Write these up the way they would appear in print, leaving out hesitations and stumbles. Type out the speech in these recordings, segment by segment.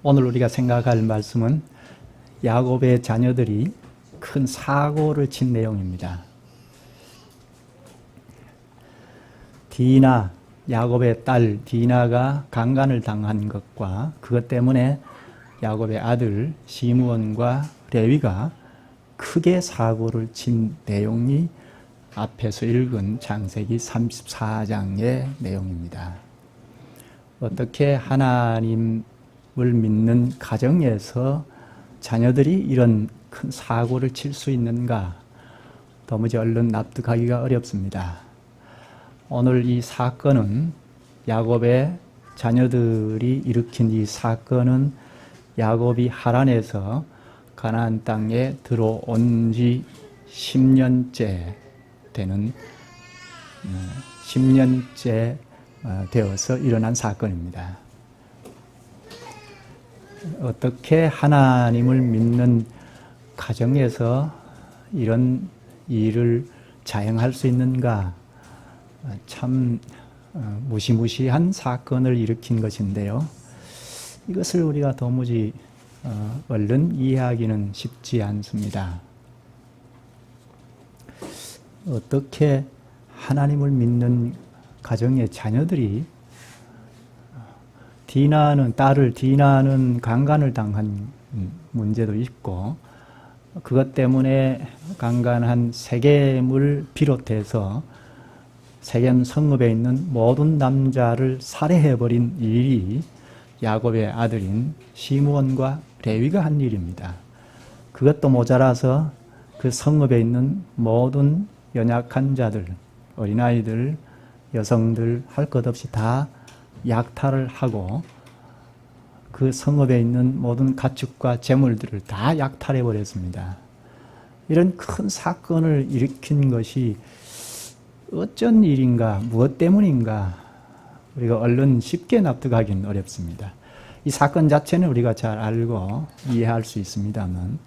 오늘 우리가 생각할 말씀은 야곱의 자녀들이 큰 사고를 친 내용입니다. 디나, 야곱의 딸 디나가 강간을 당한 것과 그것 때문에 야곱의 아들 시므온과 레위가 크게 사고를 친 내용이 앞에서 읽은 창세기 34장의 내용입니다. 어떻게 하나님을 믿는 가정에서 자녀들이 이런 큰 사고를 칠 수 있는가? 도무지 얼른 납득하기가 어렵습니다. 오늘 이 사건은 야곱의 자녀들이 일으킨 이 사건은 야곱이 하란에서 가나안 땅에 들어온 지 10년째 되는 10년째 되어서 일어난 사건입니다. 어떻게 하나님을 믿는 가정에서 이런 일을 자행할 수 있는가? 참 무시무시한 사건을 일으킨 것인데요. 이것을 우리가 도무지 얼른 이해하기는 쉽지 않습니다. 어떻게 하나님을 믿는 가정의 자녀들이 딸을 디나는 강간을 당한 문제도 있고 그것 때문에 강간한 세겜을 비롯해서 세겜 성읍에 있는 모든 남자를 살해해버린 일이 야곱의 아들인 시므온과 레위가 한 일입니다. 그것도 모자라서 그 성읍에 있는 모든 연약한 자들, 어린아이들, 여성들 할 것 없이 다 약탈을 하고 그 성읍에 있는 모든 가축과 재물들을 다 약탈해 버렸습니다. 이런 큰 사건을 일으킨 것이 어쩐 일인가, 무엇 때문인가 우리가 얼른 쉽게 납득하기는 어렵습니다. 이 사건 자체는 우리가 잘 알고 이해할 수 있습니다만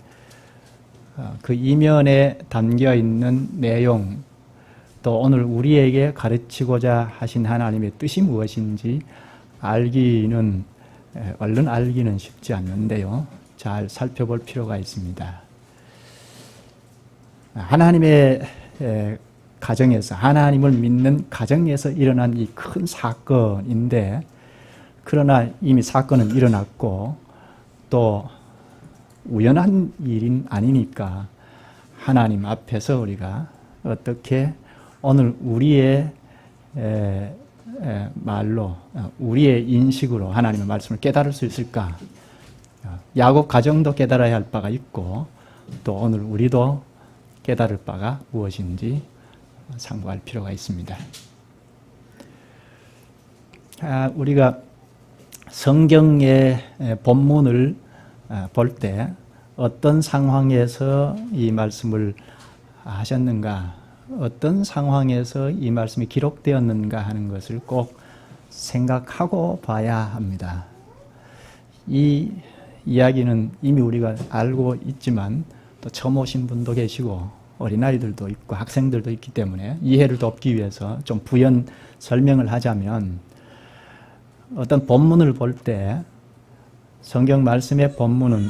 그 이면에 담겨 있는 내용 또 오늘 우리에게 가르치고자 하신 하나님의 뜻이 무엇인지 얼른 알기는 쉽지 않는데요. 잘 살펴볼 필요가 있습니다. 하나님의 가정에서, 하나님을 믿는 가정에서 일어난 이 큰 사건인데 그러나 이미 사건은 일어났고 또 우연한 일은 아니니까 하나님 앞에서 우리가 어떻게 오늘 우리의 말로 우리의 인식으로 하나님의 말씀을 깨달을 수 있을까? 야곱 가정도 깨달아야 할 바가 있고 또 오늘 우리도 깨달을 바가 무엇인지 참고할 필요가 있습니다. 우리가 성경의 본문을 볼 때 어떤 상황에서 이 말씀을 하셨는가, 어떤 상황에서 이 말씀이 기록되었는가 하는 것을 꼭 생각하고 봐야 합니다. 이 이야기는 이미 우리가 알고 있지만 또 처음 오신 분도 계시고 어린아이들도 있고 학생들도 있기 때문에 이해를 돕기 위해서 좀 부연 설명을 하자면 어떤 본문을 볼 때 성경 말씀의 본문은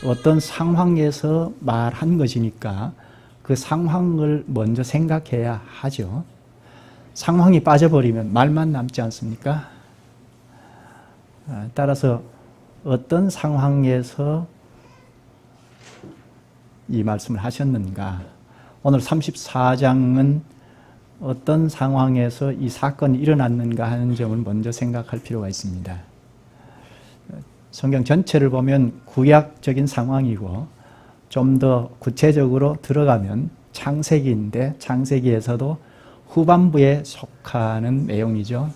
어떤 상황에서 말한 것이니까 그 상황을 먼저 생각해야 하죠. 상황이 빠져버리면 말만 남지 않습니까? 따라서 어떤 상황에서 이 말씀을 하셨는가? 오늘 34장은 어떤 상황에서 이 사건이 일어났는가 하는 점을 먼저 생각할 필요가 있습니다. 성경 전체를 보면 구약적인 상황이고 좀 더 구체적으로 들어가면 창세기인데 창세기에서도 후반부에 속하는 내용이죠.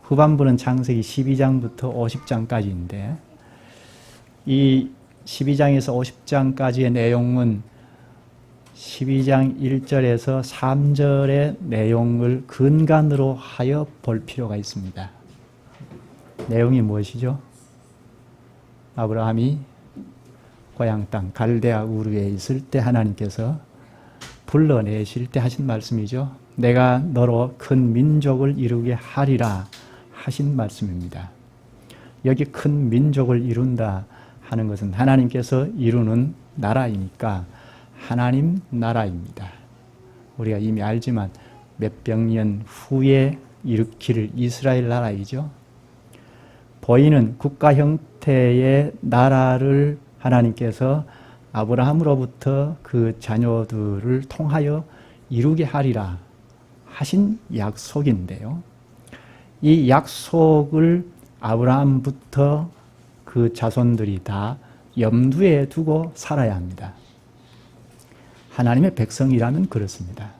후반부는 창세기 12장부터 50장까지인데 이 12장에서 50장까지의 내용은 12장 1절에서 3절의 내용을 근간으로 하여 볼 필요가 있습니다. 내용이 무엇이죠? 아브라함이 고향 땅 갈대아 우르에 있을 때 하나님께서 불러내실 때 하신 말씀이죠. 내가 너로 큰 민족을 이루게 하리라 하신 말씀입니다. 여기 큰 민족을 이룬다 하는 것은 하나님께서 이루는 나라이니까 하나님 나라입니다. 우리가 이미 알지만 몇백 년 후에 일으킬 이스라엘 나라이죠. 보이는 국가 형태의 나라를 하나님께서 아브라함으로부터 그 자녀들을 통하여 이루게 하리라 하신 약속인데요. 이 약속을 아브라함부터 그 자손들이 다 염두에 두고 살아야 합니다. 하나님의 백성이라면 그렇습니다.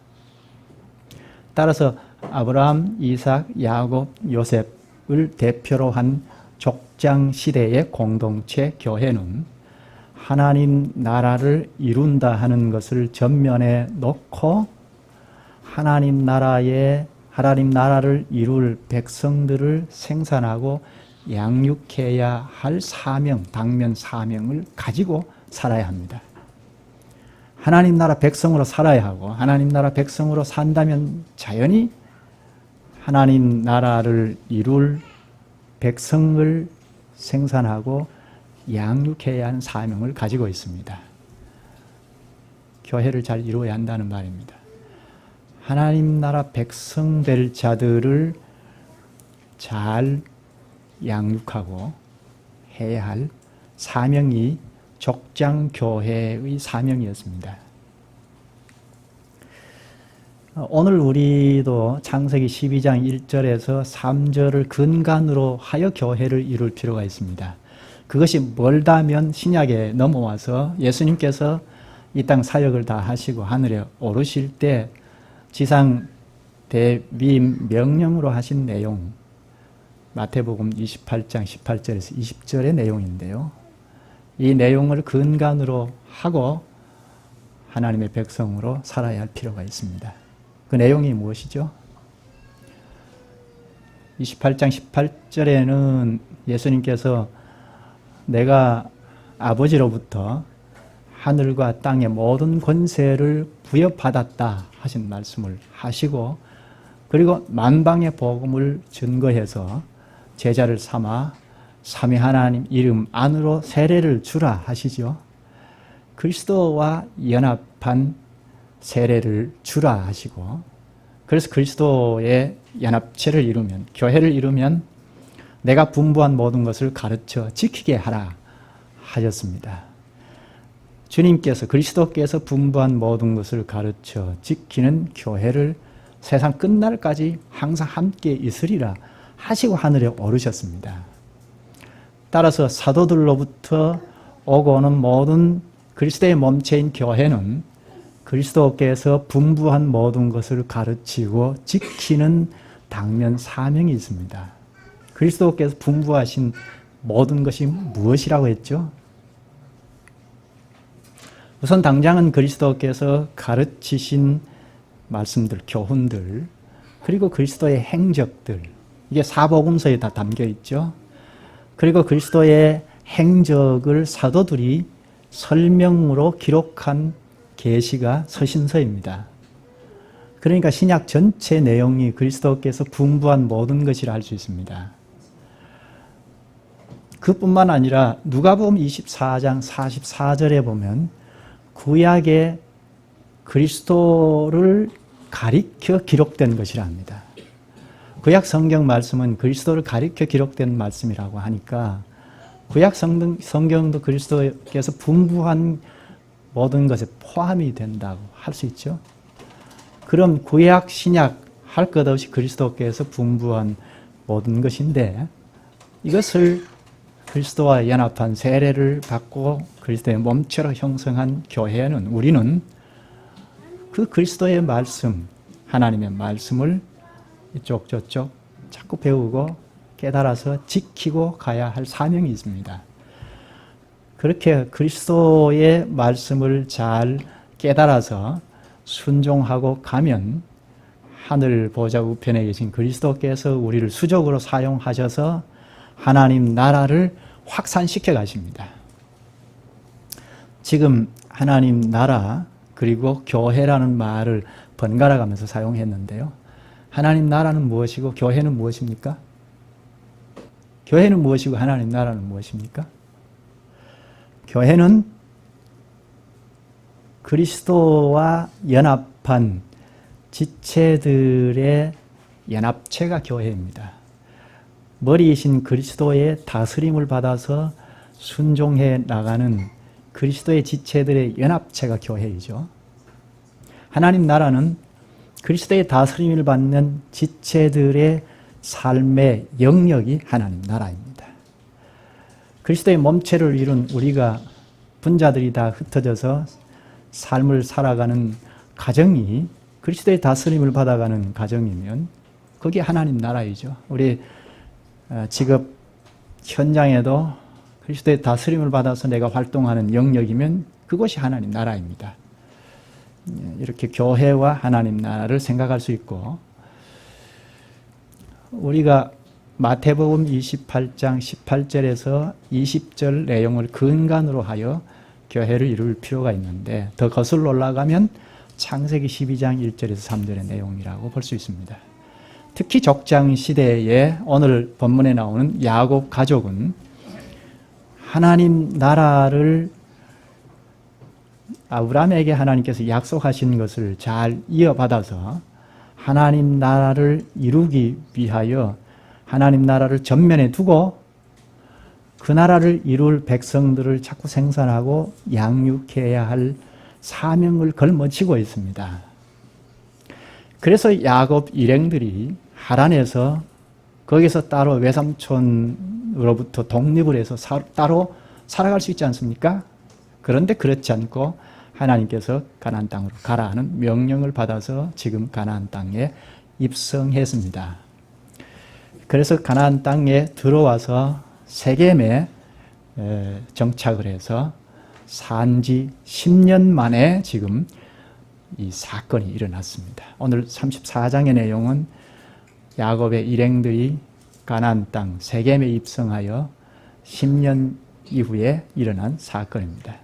따라서 아브라함, 이삭, 야곱, 요셉을 대표로 한 족장 시대의 공동체 교회는 하나님 나라를 이룬다 하는 것을 전면에 놓고 하나님 나라를 이룰 백성들을 생산하고 양육해야 할 사명, 당면 사명을 가지고 살아야 합니다. 하나님 나라 백성으로 살아야 하고 하나님 나라 백성으로 산다면 자연히 하나님 나라를 이룰 백성을 생산하고 양육해야 하는 사명을 가지고 있습니다. 교회를 잘 이루어야 한다는 말입니다. 하나님 나라 백성 될 자들을 잘 양육하고 해야 할 사명이 족장교회의 사명이었습니다. 오늘 우리도 창세기 12장 1절에서 3절을 근간으로 하여 교회를 이룰 필요가 있습니다. 그것이 멀다면 신약에 넘어와서 예수님께서 이 땅 사역을 다 하시고 하늘에 오르실 때 지상 대위임 명령으로 하신 내용, 마태복음 28장 18절에서 20절의 내용인데요. 이 내용을 근간으로 하고 하나님의 백성으로 살아야 할 필요가 있습니다. 그 내용이 무엇이죠? 28장 18절에는 예수님께서 내가 아버지로부터 하늘과 땅의 모든 권세를 부여받았다 하신 말씀을 하시고, 그리고 만방의 복음을 증거해서 제자를 삼아 삼위 하나님 이름 안으로 세례를 주라 하시죠. 그리스도와 연합한 세례를 주라 하시고, 그래서 그리스도의 연합체를 이루면, 교회를 이루면 내가 분부한 모든 것을 가르쳐 지키게 하라 하셨습니다. 주님께서, 그리스도께서 분부한 모든 것을 가르쳐 지키는 교회를 세상 끝날까지 항상 함께 있으리라 하시고 하늘에 오르셨습니다. 따라서 사도들로부터 오고 오는 모든 그리스도의 몸체인 교회는 그리스도께서 분부한 모든 것을 가르치고 지키는 당면 사명이 있습니다. 그리스도께서 분부하신 모든 것이 무엇이라고 했죠? 우선 당장은 그리스도께서 가르치신 말씀들, 교훈들, 그리고 그리스도의 행적들, 이게 사복음서에 다 담겨 있죠. 그리고 그리스도의 행적을 사도들이 설명으로 기록한 계시가 서신서입니다. 그러니까 신약 전체 내용이 그리스도께서 분부한 모든 것이라 할 수 있습니다. 그뿐만 아니라 누가복음 24장 44절에 보면 구약의 그리스도를 가리켜 기록된 것이라 합니다. 구약 성경 말씀은 그리스도를 가리켜 기록된 말씀이라고 하니까 구약 성경도 그리스도께서 분부한 모든 것에 포함이 된다고 할 수 있죠. 그럼 구약, 신약 할 것 없이 그리스도께서 분부한 모든 것인데, 이것을 그리스도와 연합한 세례를 받고 그리스도의 몸체로 형성한 교회는, 우리는 그 그리스도의 말씀, 하나님의 말씀을 이쪽 저쪽 자꾸 배우고 깨달아서 지키고 가야 할 사명이 있습니다. 그렇게 그리스도의 말씀을 잘 깨달아서 순종하고 가면 하늘 보좌 우편에 계신 그리스도께서 우리를 수족으로 사용하셔서 하나님 나라를 확산시켜 가십니다. 지금 하나님 나라 그리고 교회라는 말을 번갈아 가면서 사용했는데요. 하나님 나라는 무엇이고 교회는 무엇입니까? 교회는 무엇이고 하나님 나라는 무엇입니까? 교회는 그리스도와 연합한 지체들의 연합체가 교회입니다. 머리이신 그리스도의 다스림을 받아서 순종해 나가는 그리스도의 지체들의 연합체가 교회이죠. 하나님 나라는 그리스도의 다스림을 받는 지체들의 삶의 영역이 하나님 나라입니다. 그리스도의 몸체를 이룬 우리가 분자들이 다 흩어져서 삶을 살아가는 가정이 그리스도의 다스림을 받아가는 가정이면 그게 하나님 나라이죠. 우리 직업 현장에도 그리스도의 다스림을 받아서 내가 활동하는 영역이면 그것이 하나님 나라입니다. 이렇게 교회와 하나님 나라를 생각할 수 있고, 우리가 마태복음 28장 18절에서 20절 내용을 근간으로 하여 교회를 이룰 필요가 있는데, 더 거슬러 올라가면 창세기 12장 1절에서 3절의 내용이라고 볼 수 있습니다. 특히 족장 시대에 오늘 본문에 나오는 야곱 가족은 하나님 나라를 아브라함에게 하나님께서 약속하신 것을 잘 이어받아서 하나님 나라를 이루기 위하여 하나님 나라를 전면에 두고 그 나라를 이룰 백성들을 자꾸 생산하고 양육해야 할 사명을 걸머쥐고 있습니다. 그래서 야곱 일행들이 하란에서 거기서 따로 외삼촌으로부터 독립을 해서 따로 살아갈 수 있지 않습니까? 그런데 그렇지 않고 하나님께서 가나안 땅으로 가라 하는 명령을 받아서 지금 가나안 땅에 입성했습니다. 그래서 가나안 땅에 들어와서 세겜에 정착을 해서 산지 10년 만에 지금 이 사건이 일어났습니다. 오늘 34장의 내용은 야곱의 일행들이 가나안 땅 세겜에 입성하여 10년 이후에 일어난 사건입니다.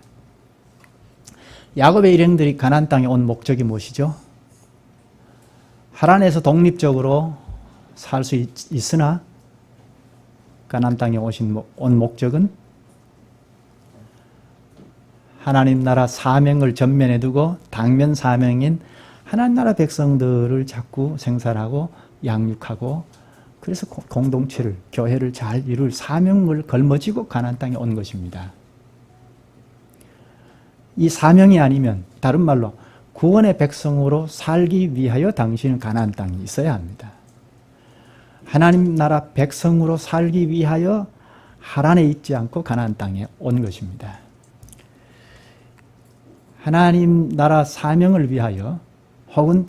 야곱의 일행들이 가나안 땅에 온 목적이 무엇이죠? 하란에서 독립적으로 살 수 있으나 가나안 땅에 온 목적은 하나님 나라 사명을 전면에 두고 당면 사명인 하나님 나라 백성들을 자꾸 생산하고 양육하고, 그래서 공동체를, 교회를 잘 이룰 사명을 걸머쥐고 가나안 땅에 온 것입니다. 이 사명이 아니면, 다른 말로 구원의 백성으로 살기 위하여 당신은 가나안 땅에 있어야 합니다. 하나님 나라 백성으로 살기 위하여 하란에 있지 않고 가나안 땅에 온 것입니다. 하나님 나라 사명을 위하여 혹은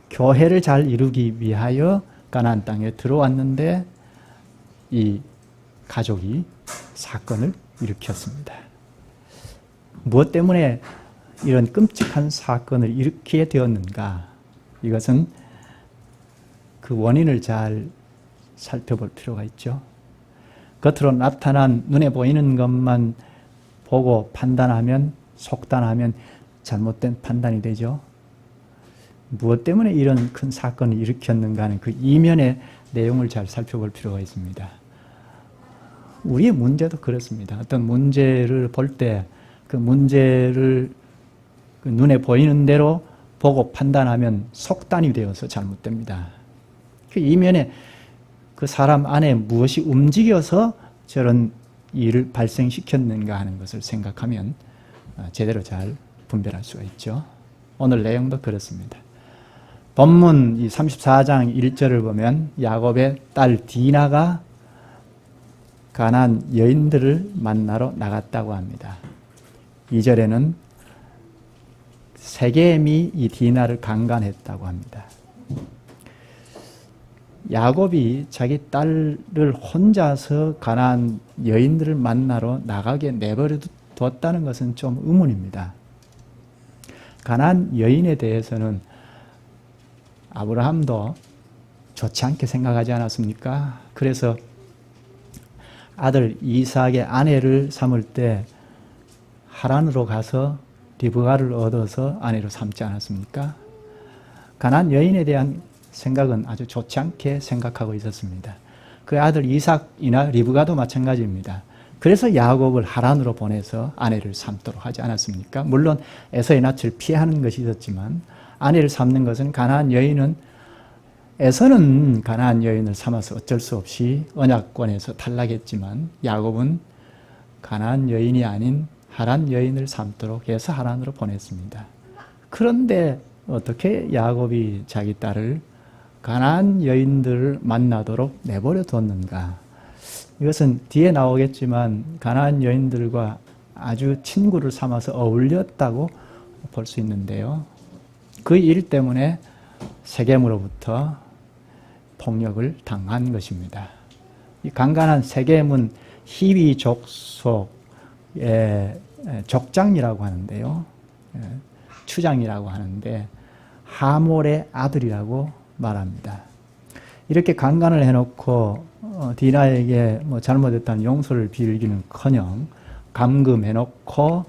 교회를 잘 이루기 위하여 가나안 땅에 들어왔는데 이 가족이 사건을 일으켰습니다. 무엇 때문에 이런 끔찍한 사건을 일으키게 되었는가? 이것은 그 원인을 잘 살펴볼 필요가 있죠. 겉으로 나타난 눈에 보이는 것만 보고 판단하면, 속단하면 잘못된 판단이 되죠. 무엇 때문에 이런 큰 사건을 일으켰는가 하는 그 이면의 내용을 잘 살펴볼 필요가 있습니다. 우리의 문제도 그렇습니다. 어떤 문제를 볼 때 그 문제를 그 눈에 보이는 대로 보고 판단하면 속단이 되어서 잘못됩니다. 그 이면에 그 사람 안에 무엇이 움직여서 저런 일을 발생시켰는가 하는 것을 생각하면 제대로 잘 분별할 수가 있죠. 오늘 내용도 그렇습니다. 본문 이 34장 1절을 보면 야곱의 딸 디나가 가나안 여인들을 만나러 나갔다고 합니다. 2절에는 세겜이 이 디나를 강간했다고 합니다. 야곱이 자기 딸을 혼자서 가나안 여인들을 만나러 나가게 내버려 뒀다는 것은 좀 의문입니다. 가나안 여인에 대해서는 아브라함도 좋지 않게 생각하지 않았습니까? 그래서 아들 이삭의 아내를 삼을 때 하란으로 가서 리브가를 얻어서 아내로 삼지 않았습니까? 가나안 여인에 대한 생각은 아주 좋지 않게 생각하고 있었습니다. 그 아들 이삭이나 리브가도 마찬가지입니다. 그래서 야곱을 하란으로 보내서 아내를 삼도록 하지 않았습니까? 물론 에서의 낯을 피하는 것이 있었지만 아내를 삼는 것은 가나안 여인은 에서는 가나안 여인을 삼아서 어쩔 수 없이 언약권에서 탈락했지만 야곱은 가나안 여인이 아닌 하란 여인을 삼도록 해서 하란으로 보냈습니다. 그런데 어떻게 야곱이 자기 딸을 가나안 여인들을 만나도록 내버려 뒀는가? 이것은 뒤에 나오겠지만 가나안 여인들과 아주 친구를 삼아서 어울렸다고 볼 수 있는데요. 그 일 때문에 세겜으로부터 폭력을 당한 것입니다. 이 강간한 세겜은 히위 족속의 족장이라고 하는데요. 추장이라고 하는데 하몰의 아들이라고 말합니다. 이렇게 강간을 해놓고 디나에게 뭐 잘못했다는 용서를 빌기는커녕 감금해놓고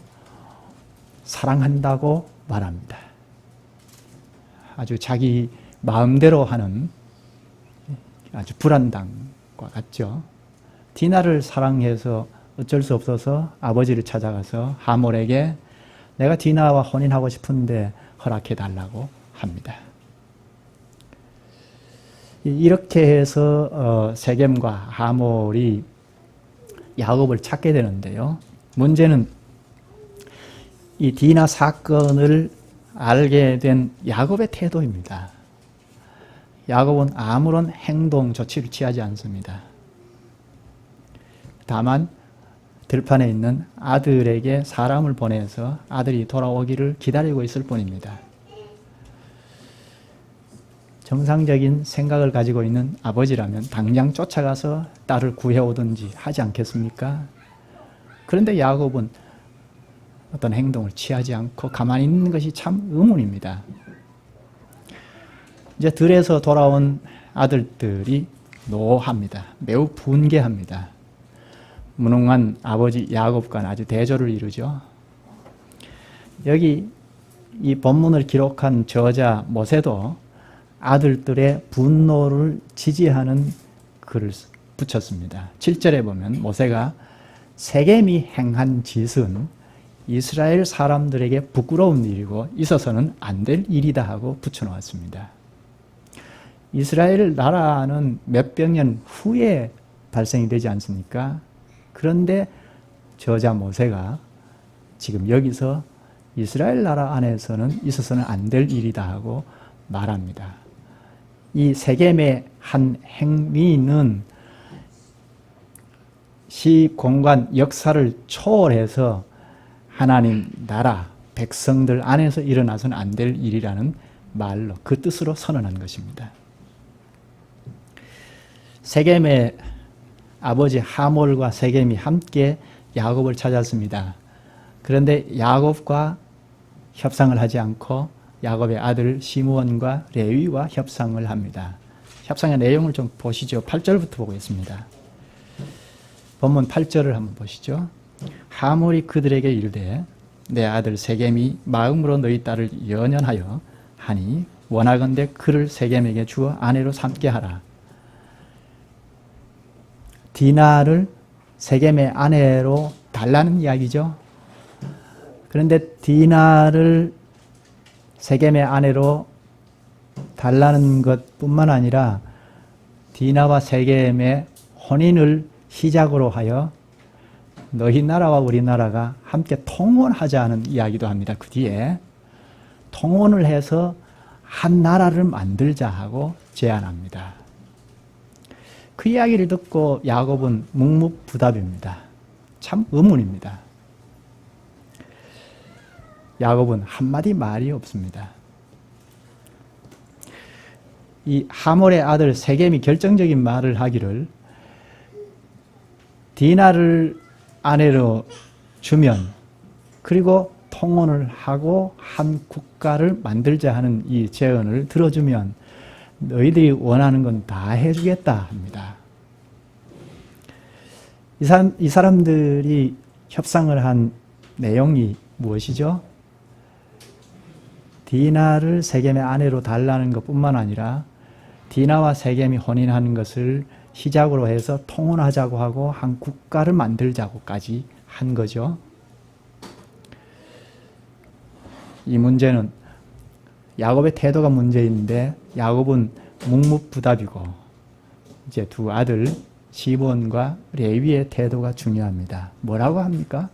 사랑한다고 말합니다. 아주 자기 마음대로 하는 아주 불안당과 같죠. 디나를 사랑해서 어쩔 수 없어서 아버지를 찾아가서 하몰에게 내가 디나와 혼인하고 싶은데 허락해 달라고 합니다. 이렇게 해서 세겜과 하몰이 야곱을 찾게 되는데요. 문제는 이 디나 사건을 알게 된 야곱의 태도입니다. 야곱은 아무런 행동 조치를 취하지 않습니다. 다만 들판에 있는 아들에게 사람을 보내서 아들이 돌아오기를 기다리고 있을 뿐입니다. 정상적인 생각을 가지고 있는 아버지라면 당장 쫓아가서 딸을 구해오든지 하지 않겠습니까? 그런데 야곱은 어떤 행동을 취하지 않고 가만히 있는 것이 참 의문입니다. 이제 들에서 돌아온 아들들이 노합니다. 매우 분개합니다. 무능한 아버지 야곱과는 아주 대조를 이루죠. 여기 이 본문을 기록한 저자 모세도 아들들의 분노를 지지하는 글을 붙였습니다. 7절에 보면 모세가 세겜이 행한 짓은 이스라엘 사람들에게 부끄러운 일이고 있어서는 안 될 일이다 하고 붙여놓았습니다. 이스라엘 나라는 몇백 년 후에 발생이 되지 않습니까? 그런데 저자 모세가 지금 여기서 이스라엘 나라 안에서는 있어서는 안 될 일이다 하고 말합니다. 이 세겜의 한 행위는 시, 공간, 역사를 초월해서 하나님 나라, 백성들 안에서 일어나서는 안 될 일이라는 말로 그 뜻으로 선언한 것입니다. 세겜의 아버지 하몰과 세겜이 함께 야곱을 찾았습니다. 그런데 야곱과 협상을 하지 않고 야곱의 아들 시므온과 레위와 협상을 합니다. 협상의 내용을 좀 보시죠. 8절부터 보겠습니다. 본문 8절을 한번 보시죠. 하몰이 그들에게 이르되 내 아들 세겜이 마음으로 너희 딸을 연연하여 하니 원하건대 그를 세겜에게 주어 아내로 삼게 하라. 디나를 세겜의 아내로 달라는 이야기죠. 그런데 디나를 세겜의 아내로 달라는 것뿐만 아니라 디나와 세겜의 혼인을 시작으로 하여 너희 나라와 우리 나라가 함께 통혼하자는 이야기도 합니다. 그 뒤에 통혼을 해서 한 나라를 만들자 하고 제안합니다. 그 이야기를 듣고 야곱은 묵묵부답입니다. 참 의문입니다. 야곱은 한마디 말이 없습니다. 이 하몰의 아들 세겜이 결정적인 말을 하기를 디나를 아내로 주면 그리고 통혼을 하고 한 국가를 만들자 하는 이 제언을 들어주면 너희들이 원하는 건 다 해주겠다 합니다. 이 사람들이 협상을 한 내용이 무엇이죠? 디나를 세겜의 아내로 달라는 것뿐만 아니라 디나와 세겜이 혼인하는 것을 시작으로 해서 통혼하자고 하고 한 국가를 만들자고까지 한 거죠. 이 문제는 야곱의 태도가 문제인데 야곱은 묵묵부답이고 이제 두 아들 시므온과 레위의 태도가 중요합니다. 뭐라고 합니까?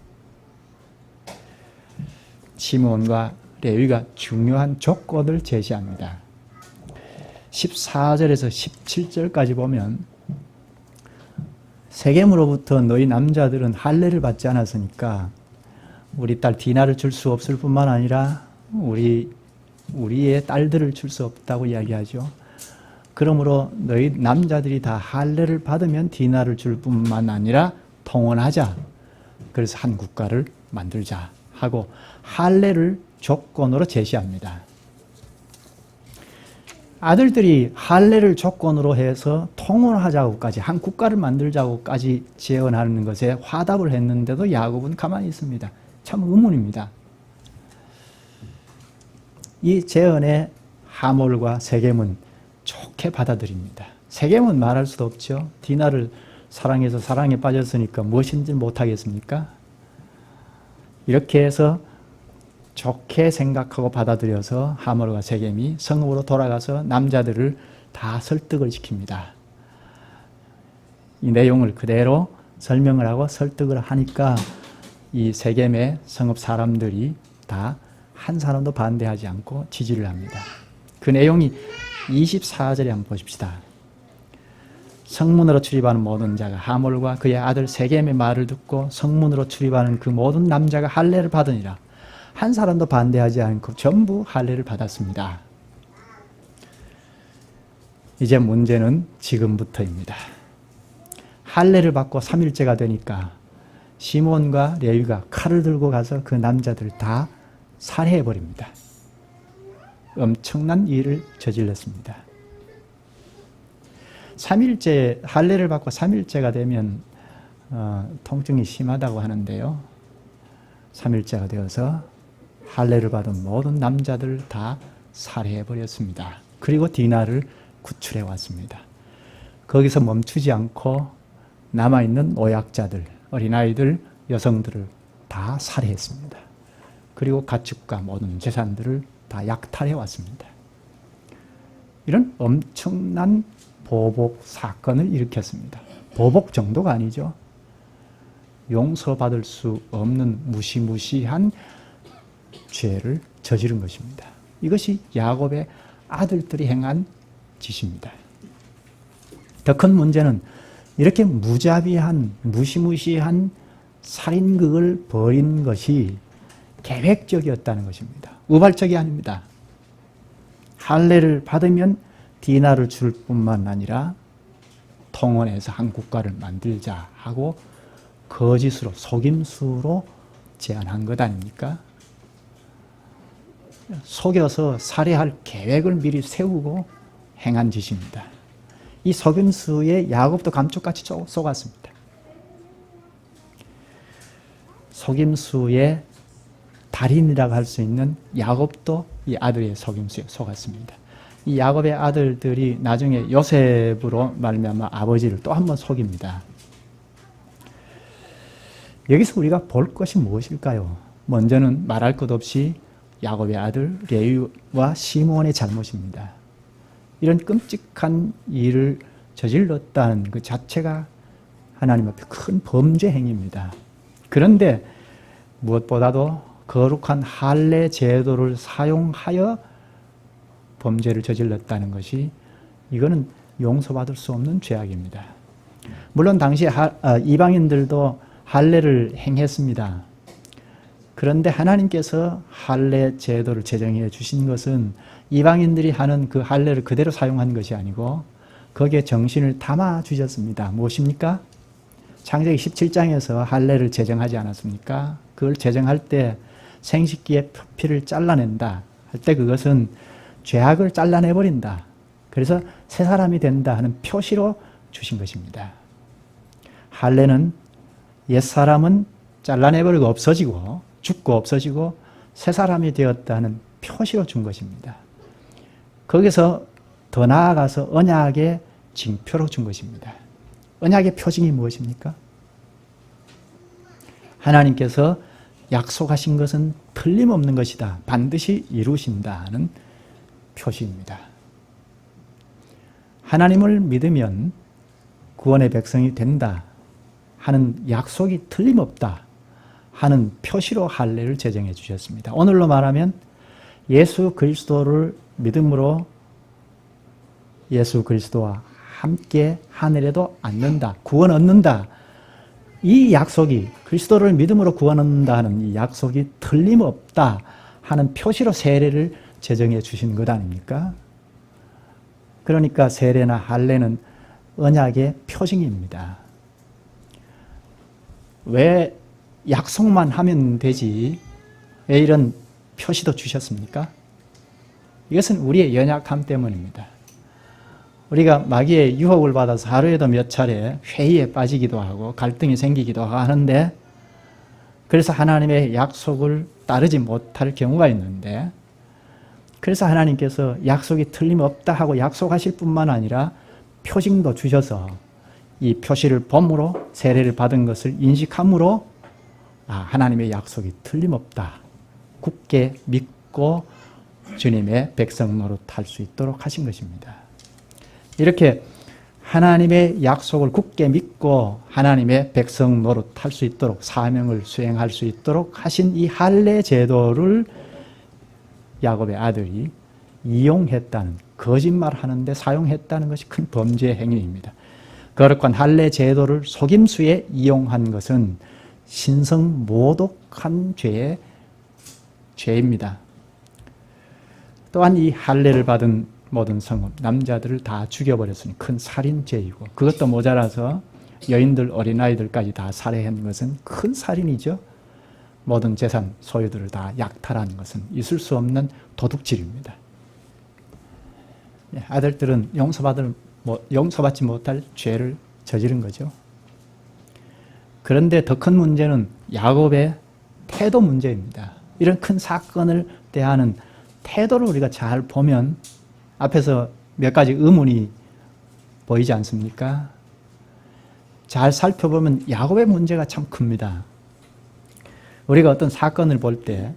시므온과 레위가 중요한 조건을 제시합니다. 14절에서 17절까지 보면 세겜으로부터 너희 남자들은 할례를 받지 않았으니까 우리 딸 디나를 줄 수 없을 뿐만 아니라 우리의 딸들을 줄 수 없다고 이야기하죠. 그러므로 너희 남자들이 다 할례를 받으면 디나를 줄 뿐만 아니라 통혼하자. 그래서 한 국가를 만들자 하고 할례를 조건으로 제시합니다. 아들들이 할례를 조건으로 해서 통혼하자고까지 한 국가를 만들자고까지 제언하는 것에 화답을 했는데도 야곱은 가만히 있습니다. 참 의문입니다. 이 제언에 하몰과 세겜은 좋게 받아들입니다. 세겜은 말할 수도 없죠. 디나를 사랑해서 사랑에 빠졌으니까 무엇인지 못하겠습니까? 이렇게 해서 좋게 생각하고 받아들여서 하몰과 세겜이 성읍으로 돌아가서 남자들을 다 설득을 시킵니다. 이 내용을 그대로 설명을 하고 설득을 하니까 이 세겜의 성읍 사람들이 다 한 사람도 반대하지 않고 지지를 합니다. 그 내용이 24절에 한번 보십시다. 성문으로 출입하는 모든 자가 하몰과 그의 아들 세겜의 말을 듣고 성문으로 출입하는 그 모든 남자가 할례를 받으니라. 한 사람도 반대하지 않고 전부 할례를 받았습니다. 이제 문제는 지금부터입니다. 할례를 받고 3일째가 되니까 시몬과 레위가 칼을 들고 가서 그 남자들 다 살해해버립니다. 엄청난 일을 저질렀습니다. 3일째, 할례를 받고 3일째가 되면 통증이 심하다고 하는데요. 3일째가 되어서 할례를 받은 모든 남자들 다 살해해버렸습니다. 그리고 디나를 구출해 왔습니다. 거기서 멈추지 않고 남아있는 노약자들, 어린아이들, 여성들을 다 살해했습니다. 그리고 가축과 모든 재산들을 다 약탈해 왔습니다. 이런 엄청난 보복 사건을 일으켰습니다. 보복 정도가 아니죠. 용서받을 수 없는 무시무시한 죄를 저지른 것입니다. 이것이 야곱의 아들들이 행한 짓입니다. 더 큰 문제는 이렇게 무자비한 무시무시한 살인극을 벌인 것이 계획적이었다는 것입니다. 우발적이 아닙니다. 할례를 받으면 디나를 줄 뿐만 아니라 통혼해서 한 국가를 만들자 하고 거짓으로 속임수로 제안한 것 아닙니까? 속여서 살해할 계획을 미리 세우고 행한 짓입니다. 이 속임수에 야곱도 감쪽같이 속았습니다. 속임수의 달인이라고 할 수 있는 야곱도 이 아들의 속임수에 속았습니다. 이 야곱의 아들들이 나중에 요셉으로 말미암아 아버지를 또 한 번 속입니다. 여기서 우리가 볼 것이 무엇일까요? 먼저는 말할 것 없이 야곱의 아들 레위와 시므온의 잘못입니다. 이런 끔찍한 일을 저질렀다는 그 자체가 하나님 앞에 큰 범죄 행위입니다. 그런데 무엇보다도 거룩한 할례 제도를 사용하여 범죄를 저질렀다는 것이 이거는 용서받을 수 없는 죄악입니다. 물론 당시 이방인들도 할례를 행했습니다. 그런데 하나님께서 할례 제도를 제정해 주신 것은 이방인들이 하는 그 할례를 그대로 사용한 것이 아니고 거기에 정신을 담아 주셨습니다. 무엇입니까? 창세기 17장에서 할례를 제정하지 않았습니까? 그걸 제정할 때 생식기의 표피를 잘라낸다 할 때 그것은 죄악을 잘라내버린다. 그래서 새 사람이 된다 하는 표시로 주신 것입니다. 할례는 옛사람은 잘라내버리고 없어지고 죽고 없어지고 새 사람이 되었다는 표시로 준 것입니다. 거기서 더 나아가서 언약의 징표로 준 것입니다. 언약의 표징이 무엇입니까? 하나님께서 약속하신 것은 틀림없는 것이다. 반드시 이루신다는 표시입니다. 하나님을 믿으면 구원의 백성이 된다 하는 약속이 틀림없다 하는 표시로 할례를 제정해 주셨습니다. 오늘로 말하면 예수 그리스도를 믿음으로 예수 그리스도와 함께 하늘에도 앉는다, 구원 얻는다. 이 약속이 그리스도를 믿음으로 구원 얻는다 하는 이 약속이 틀림없다 하는 표시로 세례를 제정해 주신 것 아닙니까? 그러니까 세례나 할례는 언약의 표징입니다. 왜 약속만 하면 되지 왜 이런 표시도 주셨습니까? 이것은 우리의 연약함 때문입니다. 우리가 마귀의 유혹을 받아서 하루에도 몇 차례 회의에 빠지기도 하고 갈등이 생기기도 하는데 그래서 하나님의 약속을 따르지 못할 경우가 있는데 그래서 하나님께서 약속이 틀림없다 하고 약속하실 뿐만 아니라 표징도 주셔서 이 표시를 봄으로 세례를 받은 것을 인식함으로 하나님의 약속이 틀림없다. 굳게 믿고 주님의 백성 노릇할 수 있도록 하신 것입니다. 이렇게 하나님의 약속을 굳게 믿고 하나님의 백성 노릇할 수 있도록 사명을 수행할 수 있도록 하신 이 할례 제도를 야곱의 아들이 이용했다는 거짓말하는 데 사용했다는 것이 큰 범죄 행위입니다. 거룩한 할례 제도를 속임수에 이용한 것은 신성 모독한 죄입니다. 또한 이 할례를 받은 모든 성읍 남자들을 다 죽여버렸으니 큰 살인죄이고 그것도 모자라서 여인들 어린아이들까지 다 살해한 것은 큰 살인이죠. 모든 재산 소유들을 다 약탈한 것은 있을 수 없는 도둑질입니다. 아들들은 용서받지 못할 죄를 저지른 거죠. 그런데 더 큰 문제는 야곱의 태도 문제입니다. 이런 큰 사건을 대하는 태도를 우리가 잘 보면 앞에서 몇 가지 의문이 보이지 않습니까? 잘 살펴보면 야곱의 문제가 참 큽니다. 우리가 어떤 사건을 볼 때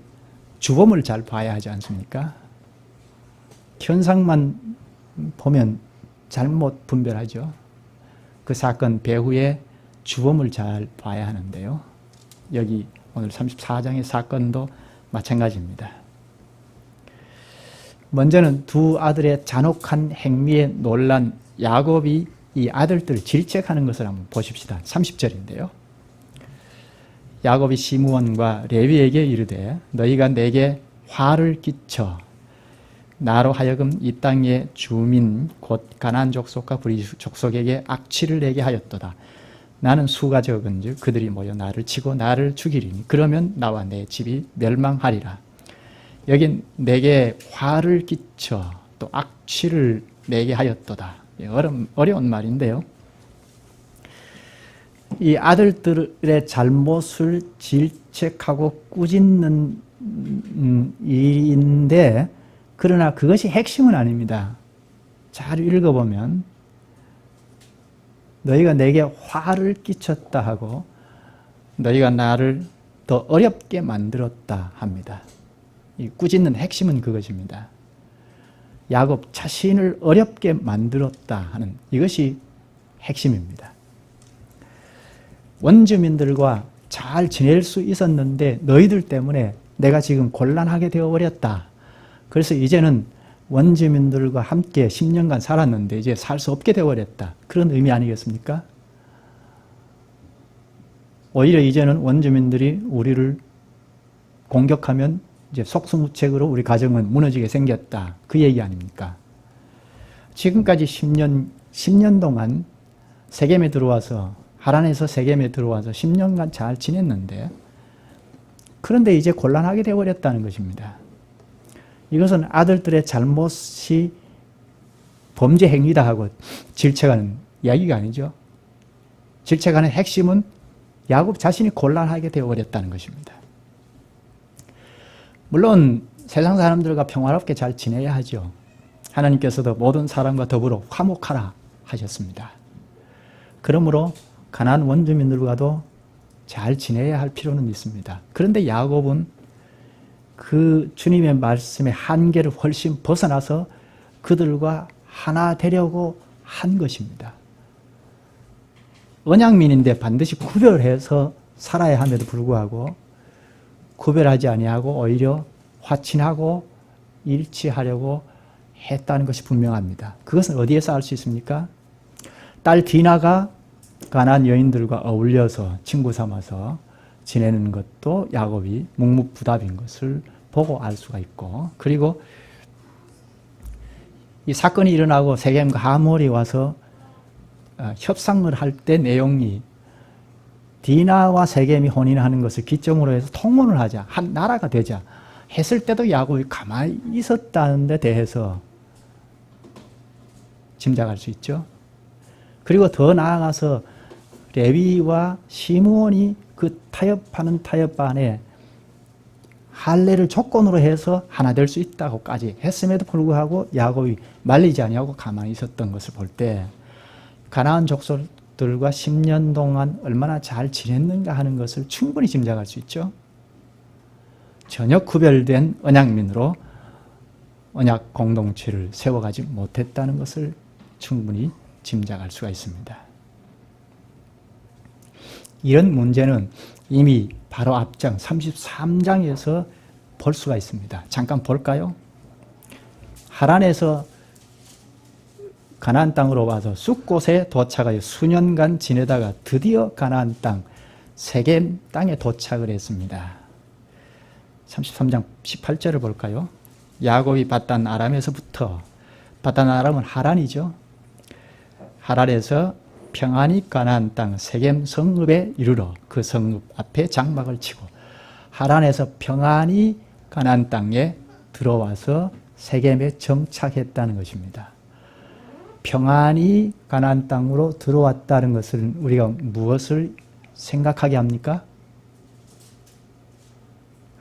주범을 잘 봐야 하지 않습니까? 현상만 보면 잘못 분별하죠. 그 사건 배후에 주범을 잘 봐야 하는데요. 여기 오늘 34장의 사건도 마찬가지입니다. 먼저는 두 아들의 잔혹한 행위에 놀란 야곱이 이 아들들을 질책하는 것을 한번 보십시다. 30절인데요. 야곱이 시므온과 레위에게 이르되 너희가 내게 화를 끼쳐 나로 하여금 이 땅의 주민 곧 가나안 족속과 브리스 족속에게 악취를 내게 하였도다. 나는 수가 적은즉 그들이 모여 나를 치고 나를 죽이리니 그러면 나와 내 집이 멸망하리라. 여긴 내게 화를 끼쳐 또 악취를 내게 하였도다. 어려운 말인데요. 이 아들들의 잘못을 질책하고 꾸짖는 일인데 그러나 그것이 핵심은 아닙니다. 잘 읽어보면 너희가 내게 화를 끼쳤다 하고 너희가 나를 더 어렵게 만들었다 합니다. 이 꾸짖는 핵심은 그것입니다. 야곱 자신을 어렵게 만들었다 하는 이것이 핵심입니다. 원주민들과 잘 지낼 수 있었는데 너희들 때문에 내가 지금 곤란하게 되어버렸다. 그래서 이제는 원주민들과 함께 10년간 살았는데 이제 살 수 없게 되어버렸다. 그런 의미 아니겠습니까? 오히려 이제는 원주민들이 우리를 공격하면 이제 속수무책으로 우리 가정은 무너지게 생겼다. 그 얘기 아닙니까? 지금까지 10년 동안 세겜에 들어와서 하란에서 세겜에 들어와서 10년간 잘 지냈는데 그런데 이제 곤란하게 되어버렸다는 것입니다. 이것은 아들들의 잘못이 범죄 행위다 하고 질책하는 이야기가 아니죠. 질책하는 핵심은 야곱 자신이 곤란하게 되어버렸다는 것입니다. 물론 세상 사람들과 평화롭게 잘 지내야 하죠. 하나님께서도 모든 사람과 더불어 화목하라 하셨습니다. 그러므로 가나안 원주민들과도 잘 지내야 할 필요는 있습니다. 그런데 야곱은 그 주님의 말씀의 한계를 훨씬 벗어나서 그들과 하나 되려고 한 것입니다. 언약민인데 반드시 구별해서 살아야 함에도 불구하고 구별하지 아니하고 오히려 화친하고 일치하려고 했다는 것이 분명합니다. 그것은 어디에서 알 수 있습니까? 딸 디나가 가나안 여인들과 어울려서 친구 삼아서 지내는 것도 야곱이 묵묵부답인 것을 보고 알 수가 있고, 그리고 이 사건이 일어나고 세겜과 하몰이 와서 협상을 할 때 내용이 디나와 세겜이 혼인하는 것을 기점으로 해서 통혼을 하자, 한 나라가 되자 했을 때도 야곱이 가만히 있었다는 데 대해서 짐작할 수 있죠. 그리고 더 나아가서 레위와 시므온이 그 타협하는 타협 안에 할례를 조건으로 해서 하나 될 수 있다고까지 했음에도 불구하고 야곱이 말리지 아니하고 가만히 있었던 것을 볼 때 가나안 족속들과 10년 동안 얼마나 잘 지냈는가 하는 것을 충분히 짐작할 수 있죠. 전혀 구별된 언약민으로 언약 공동체를 세워가지 못했다는 것을 충분히 짐작할 수가 있습니다. 이런 문제는 이미 바로 앞장 33장에서 볼 수가 있습니다. 잠깐 볼까요? 하란에서 가나안 땅으로 와서 숫곳에 도착하여 수년간 지내다가 드디어 가나안 땅 세겜 땅에 도착을 했습니다. 33장 18절을 볼까요? 야곱이 바단 아람에서부터, 바단 아람은 하란이죠. 하란에서 평안히 가나안 땅 세겜 성읍에 이르러 그 성읍 앞에 장막을 치고 하란에서 평안히 가나안 땅에 들어와서 세겜에 정착했다는 것입니다. 평안히 가나안 땅으로 들어왔다는 것은 우리가 무엇을 생각하게 합니까?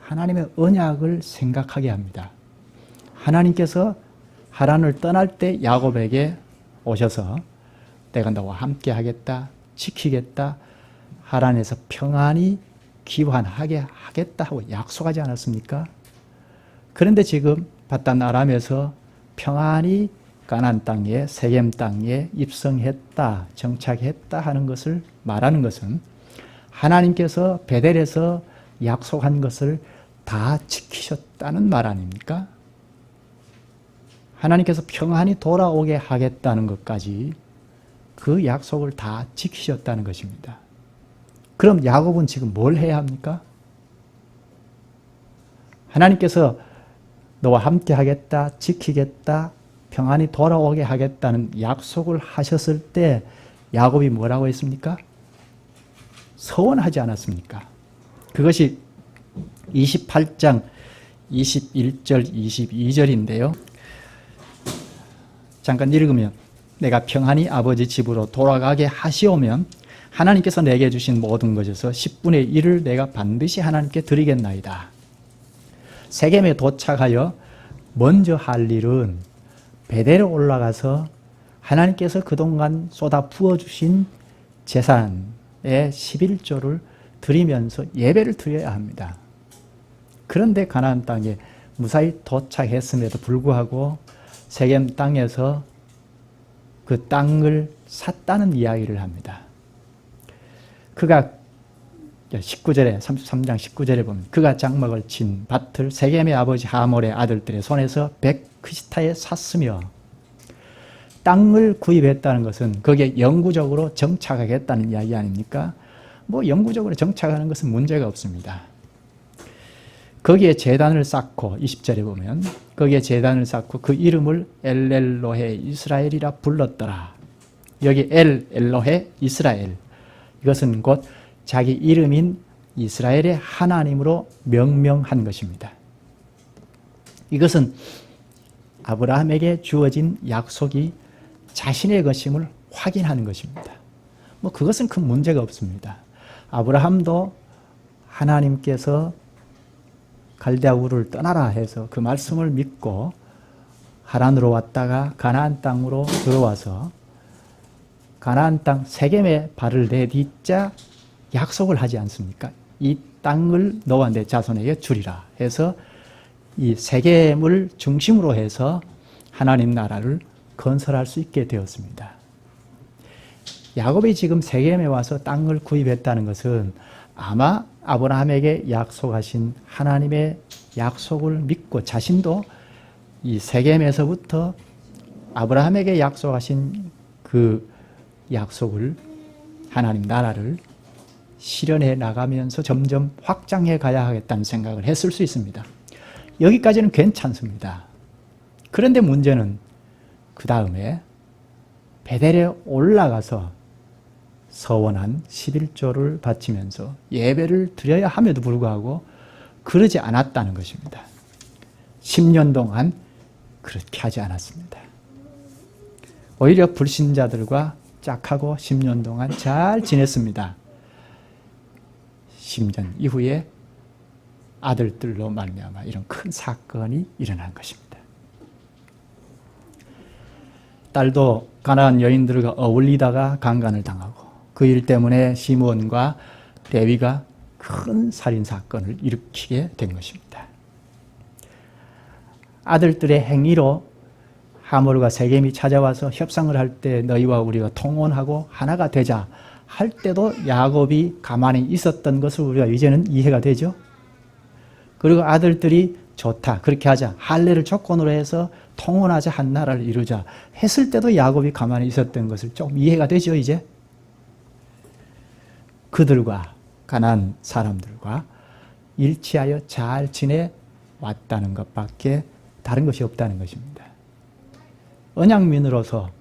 하나님의 언약을 생각하게 합니다. 하나님께서 하란을 떠날 때 야곱에게 오셔서 내가 너와 함께 하겠다, 지키겠다, 하란에서 평안히 귀환하게 하겠다 하고 약속하지 않았습니까? 그런데 지금 바단 아람에서 평안히 가나안 땅에, 세겜 땅에 입성했다, 정착했다 하는 것을 말하는 것은 하나님께서 베델에서 약속한 것을 다 지키셨다는 말 아닙니까? 하나님께서 평안히 돌아오게 하겠다는 것까지 그 약속을 다 지키셨다는 것입니다. 그럼 야곱은 지금 뭘 해야 합니까? 하나님께서 너와 함께 하겠다, 지키겠다, 평안히 돌아오게 하겠다는 약속을 하셨을 때 야곱이 뭐라고 했습니까? 서원하지 않았습니까? 그것이 28장 21절, 22절인데요. 잠깐 읽으면 내가 평안히 아버지 집으로 돌아가게 하시오면 하나님께서 내게 주신 모든 것에서 10분의 1을 내가 반드시 하나님께 드리겠나이다. 세겜에 도착하여 먼저 할 일은 베델에 올라가서 하나님께서 그동안 쏟아 부어주신 재산의 11조를 드리면서 예배를 드려야 합니다. 그런데 가나안 땅에 무사히 도착했음에도 불구하고 세겜 땅에서 그 땅을 샀다는 이야기를 합니다. 그가 19절에 33장 19절에 보면 그가 장막을 친 밭을 세겜의 아버지 하몰의 아들들의 손에서 백크시타에 샀으며, 땅을 구입했다는 것은 거기에 영구적으로 정착하겠다는 이야기 아닙니까? 뭐 영구적으로 정착하는 것은 문제가 없습니다. 거기에 제단을 쌓고 20절에 보면 거기에 제단을 쌓고 그 이름을 엘엘로헤 이스라엘이라 불렀더라. 여기 엘엘로헤 이스라엘, 이것은 곧 자기 이름인 이스라엘의 하나님으로 명명한 것입니다. 이것은 아브라함에게 주어진 약속이 자신의 것임을 확인하는 것입니다. 뭐 그것은 큰 문제가 없습니다. 아브라함도 하나님께서 갈대아 우르를 떠나라 해서 그 말씀을 믿고 하란으로 왔다가 가나안 땅으로 들어와서 가나안 땅 세겜에 발을 내딛자 약속을 하지 않습니까? 이 땅을 너와 내 자손에게 주리라 해서 이 세겜을 중심으로 해서 하나님 나라를 건설할 수 있게 되었습니다. 야곱이 지금 세겜에 와서 땅을 구입했다는 것은 아마 아브라함에게 약속하신 하나님의 약속을 믿고 자신도 이 세겜에서부터 아브라함에게 약속하신 그 약속을 하나님 나라를 실현해 나가면서 점점 확장해 가야 하겠다는 생각을 했을 수 있습니다. 여기까지는 괜찮습니다. 그런데 문제는 그 다음에 베델에 올라가서 서원한 11조를 바치면서 예배를 드려야 함에도 불구하고 그러지 않았다는 것입니다. 10년 동안 그렇게 하지 않았습니다. 오히려 불신자들과 짝하고 10년 동안 잘 지냈습니다. 10년 이후에 아들들로 말미암아 이런 큰 사건이 일어난 것입니다. 딸도 가나안 여인들과 어울리다가 강간을 당하고 그 일 때문에 시므온과 레위가 큰 살인 사건을 일으키게 된 것입니다. 아들들의 행위로 하몰과 세겜이 찾아와서 협상을 할 때 너희와 우리가 통혼하고 하나가 되자 할 때도 야곱이 가만히 있었던 것을 우리가 이제는 이해가 되죠. 그리고 아들들이 좋다 그렇게 하자 할례를 조건으로 해서 통혼하자 한 나라를 이루자 했을 때도 야곱이 가만히 있었던 것을 좀 이해가 되죠. 이제 그들과 가나안 사람들과 일치하여 잘 지내왔다는 것밖에 다른 것이 없다는 것입니다. 언약민으로서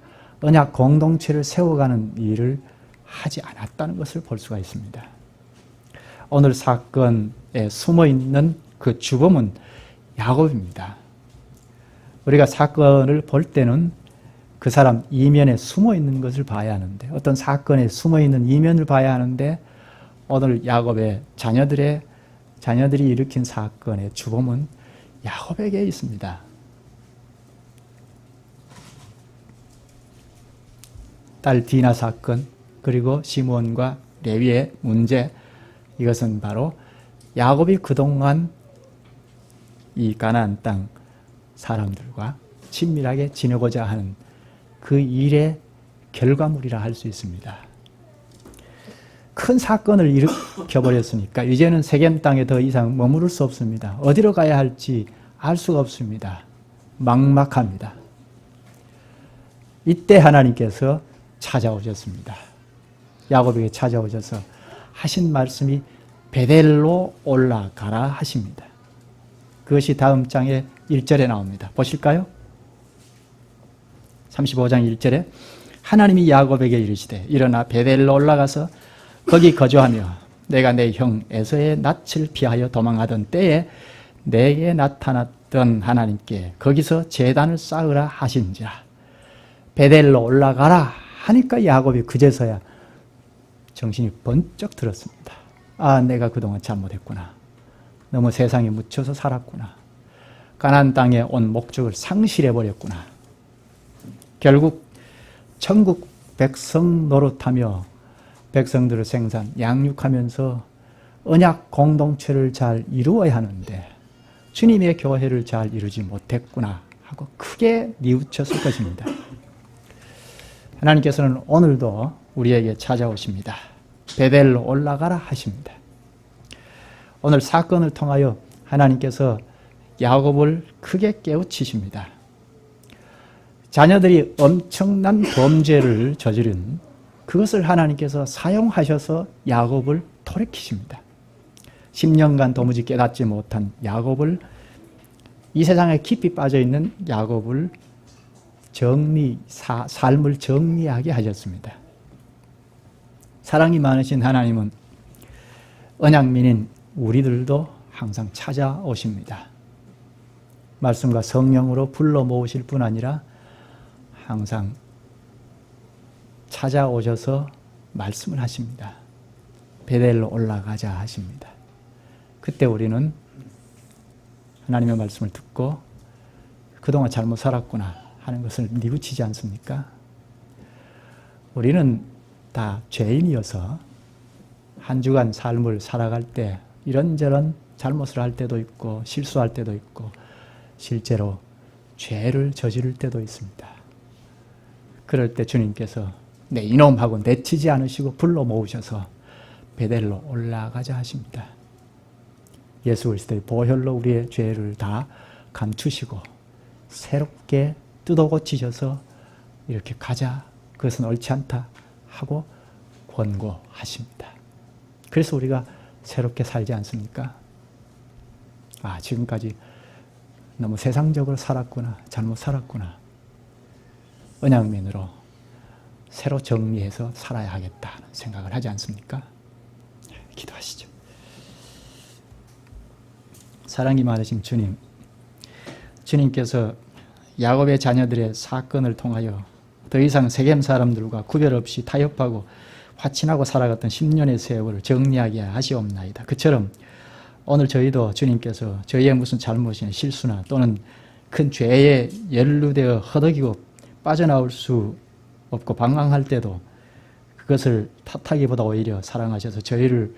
언약 공동체를 세워가는 일을 하지 않았다는 것을 볼 수가 있습니다. 오늘 사건에 숨어있는 그 주범은 야곱입니다. 우리가 사건을 볼 때는 그 사람 이면에 숨어있는 것을 봐야 하는데 어떤 사건에 숨어있는 이면을 봐야 하는데 오늘 야곱의 자녀들이 일으킨 사건의 주범은 야곱에게 있습니다. 딸 디나 사건 그리고 시므온과 레위의 문제 이것은 바로 야곱이 그동안 이 가나안 땅 사람들과 친밀하게 지내고자 하는 그 일의 결과물이라 할 수 있습니다. 큰 사건을 일으켜버렸으니까 이제는 세겜 땅에 더 이상 머무를 수 없습니다. 어디로 가야 할지 알 수가 없습니다. 막막합니다. 이때 하나님께서 찾아오셨습니다. 야곱에게 찾아오셔서 하신 말씀이 베델로 올라가라 하십니다. 그것이 다음 장의 1절에 나옵니다. 보실까요? 35장 1절에 하나님이 야곱에게 이르시되 일어나 베델로 올라가서 거기 거주하며 내가 내 형 에서의 낯을 피하여 도망하던 때에 내게 나타났던 하나님께 거기서 제단을 쌓으라 하신지라. 베델로 올라가라 하니까 야곱이 그제서야 정신이 번쩍 들었습니다. 아, 내가 그동안 잘못했구나. 너무 세상에 묻혀서 살았구나. 가나안 땅에 온 목적을 상실해버렸구나. 결국 천국 백성 노릇하며 백성들을 생산, 양육하면서 언약 공동체를 잘 이루어야 하는데 주님의 교회를 잘 이루지 못했구나 하고 크게 뉘우쳤을 것입니다. 하나님께서는 오늘도 우리에게 찾아오십니다. 베델로 올라가라 하십니다. 오늘 사건을 통하여 하나님께서 야곱을 크게 깨우치십니다. 자녀들이 엄청난 범죄를 저지른 그것을 하나님께서 사용하셔서 야곱을 돌이키십니다. 10년간 도무지 깨닫지 못한 야곱을, 이 세상에 깊이 빠져있는 야곱을 삶을 정리하게 하셨습니다. 사랑이 많으신 하나님은 언약민인 우리들도 항상 찾아오십니다. 말씀과 성령으로 불러 모으실 뿐 아니라 항상 찾아오셔서 말씀을 하십니다. 베델로 올라가자 하십니다. 그때 우리는 하나님의 말씀을 듣고 그동안 잘못 살았구나 하는 것을 뉘우치지 않습니까? 우리는 다 죄인이어서 한 주간 삶을 살아갈 때 이런저런 잘못을 할 때도 있고 실수할 때도 있고 실제로 죄를 저지를 때도 있습니다. 그럴 때 주님께서 내 이놈하고 내치지 않으시고 불러 모으셔서 베델로 올라가자 하십니다. 예수 그리스도의 보혈로 우리의 죄를 다 감추시고 새롭게 뜯어 고치셔서 이렇게 가자, 그것은 옳지 않다 하고 권고하십니다. 그래서 우리가 새롭게 살지 않습니까? 지금까지 너무 세상적으로 살았구나, 잘못 살았구나. 언약맨으로 새로 정리해서 살아야 하겠다는 생각을 하지 않습니까? 기도하시죠. 사랑이 많으신 주님, 주님께서 야곱의 자녀들의 사건을 통하여 더 이상 세겜 사람들과 구별 없이 타협하고 화친하고 살아갔던 10년의 세월을 정리하게 하시옵나이다. 그처럼 오늘 저희도 주님께서 저희의 무슨 잘못이나 실수나 또는 큰 죄에 연루되어 허덕이고 빠져나올 수 없고 방황할 때도 그것을 탓하기보다 오히려 사랑하셔서 저희를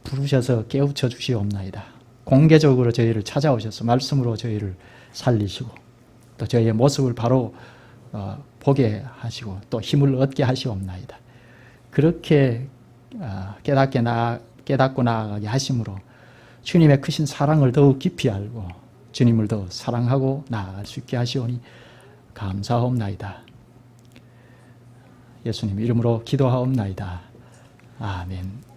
부르셔서 깨우쳐 주시옵나이다. 공개적으로 저희를 찾아오셔서 말씀으로 저희를 살리시고 또 저희의 모습을 바로 보게 하시고 또 힘을 얻게 하시옵나이다. 그렇게 깨닫고 나아가게 하심으로 주님의 크신 사랑을 더욱 깊이 알고 주님을 더 사랑하고 나아갈 수 있게 하시오니 감사하옵나이다. 예수님 이름으로 기도하옵나이다. 아멘.